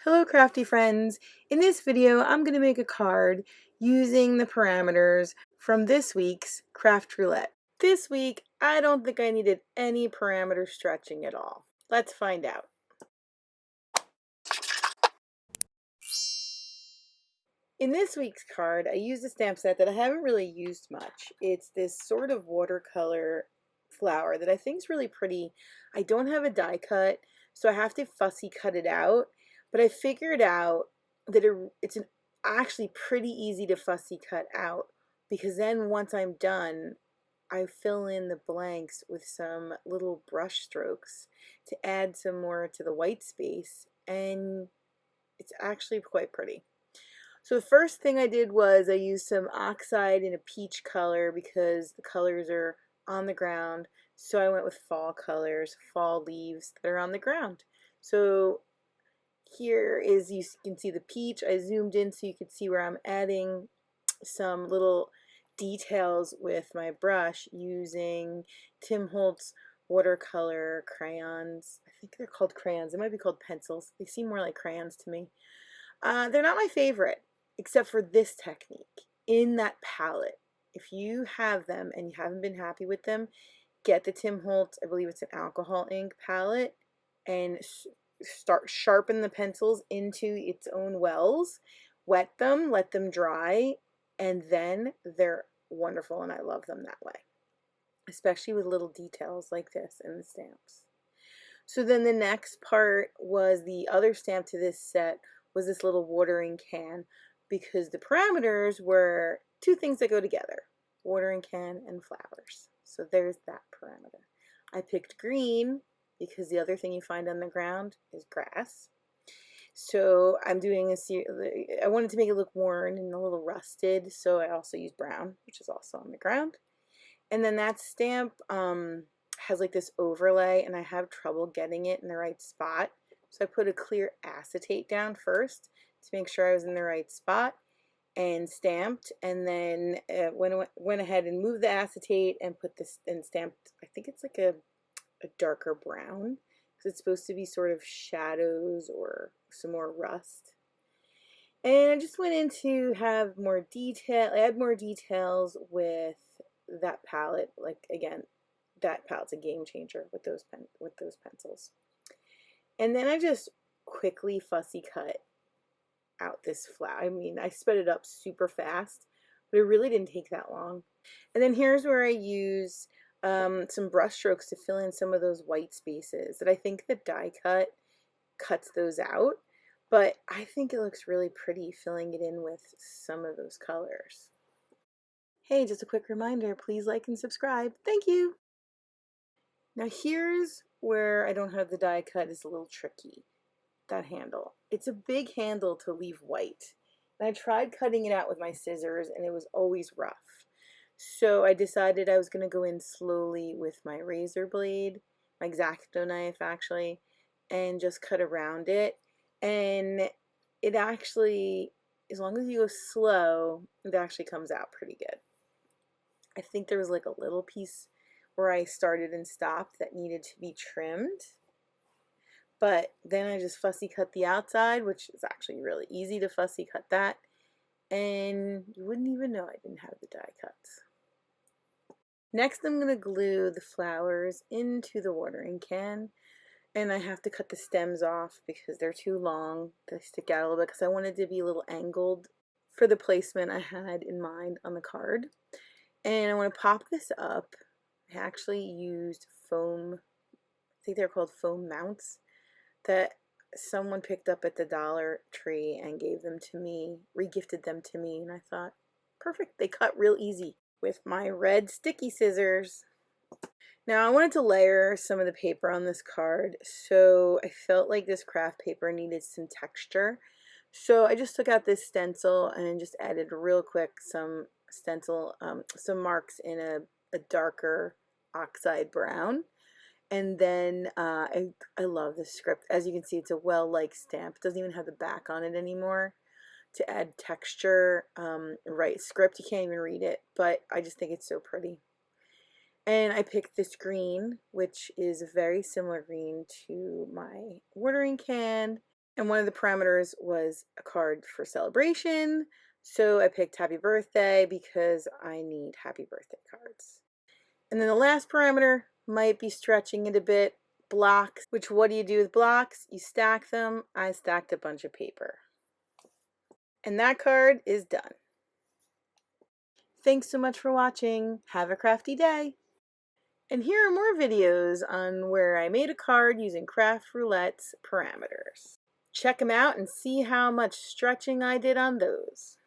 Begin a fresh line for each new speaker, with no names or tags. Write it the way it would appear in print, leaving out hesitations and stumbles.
Hello crafty friends! In this video I'm going to make a card using the parameters from this week's Craft Roulette. This week I don't think I needed any parameter stretching at all. Let's find out. In this week's card I used a stamp set that I haven't really used much. It's this sort of watercolor flower that I think is really pretty. I don't have a die cut, so I have to fussy cut it out. But I figured out that it's actually pretty easy to fussy cut out, because then once I'm done, I fill in the blanks with some little brush strokes to add some more to the white space, and it's actually quite pretty. So the first thing I did was I used some oxide in a peach color because the colors are on the ground. So I went with fall colors, fall leaves that are on the ground. So here is, you can see the peach. I zoomed in so you could see where I'm adding some little details with my brush using Tim Holtz Watercolor crayons. I think they're called crayons. They might be called pencils. They seem more like crayons to me. They're not my favorite, except for this technique in that palette. If you have them and you haven't been happy with them, get the Tim Holtz, I believe it's an alcohol ink palette, and start sharpen the pencils into its own wells, wet them, let them dry, and then they're wonderful, and I love them that way, especially with little details like this in the stamps. So then the next part was the other stamp to this set was this little watering can, because the parameters were two things that go together, watering can and flowers. So there's that parameter. I picked green because the other thing you find on the ground is grass. So I'm doing I wanted to make it look worn and a little rusted, so I also used brown, which is also on the ground. And then that stamp has like this overlay, and I have trouble getting it in the right spot. So I put a clear acetate down first to make sure I was in the right spot and stamped, and then went ahead and moved the acetate and put this and stamped. I think it's like a darker brown because it's supposed to be sort of shadows or some more rust. And I just went in to have more detail, add more details with that palette. Like, again, that palette's a game changer with those pencils. And then I just quickly fussy cut out this flower. I mean, I sped it up super fast, but it really didn't take that long. And then here's where I use some brush strokes to fill in some of those white spaces that I think the die cut cuts those out, but I think it looks really pretty filling it in with some of those colors. Hey, just a quick reminder, please like and subscribe. Thank you! Now here's where I don't have the die cut. Is a little tricky. That handle. It's a big handle to leave white. And I tried cutting it out with my scissors and it was always rough. So I decided I was going to go in slowly with my razor blade, my X-Acto knife actually, and just cut around it. And it actually, as long as you go slow, it actually comes out pretty good. I think there was like a little piece where I started and stopped that needed to be trimmed. But then I just fussy cut the outside, which is actually really easy to fussy cut that. And you wouldn't even know I didn't have the die cuts. Next I'm going to glue the flowers into the watering can, and I have to cut the stems off because they're too long. They stick out a little bit because I wanted to be a little angled for the placement I had in mind on the card. And I want to pop this up. I actually used foam, I think they're called foam mounts, that someone picked up at the Dollar Tree and gave them to me, regifted them to me, and I thought, perfect, they cut real easy with my red sticky scissors. Now I wanted to layer some of the paper on this card, so I felt like this craft paper needed some texture. So I just took out this stencil and just added real quick some stencil, some marks in a darker oxide brown. And then I love this script. As you can see, it's a well-like stamp. It doesn't even have the back on it anymore. To add texture, right script, you can't even read it, but I just think it's so pretty. And I picked this green, which is a very similar green to my watering can, And one of the parameters was a card for celebration. So I picked happy birthday because I need happy birthday cards. And then the last parameter might be stretching it a bit. Blocks, which what do you do with blocks? You stack them. I stacked a bunch of paper. And that card is done. Thanks so much for watching. Have a crafty day. And here are more videos on where I made a card using Craft Roulette's parameters. Check them out and see how much stretching I did on those.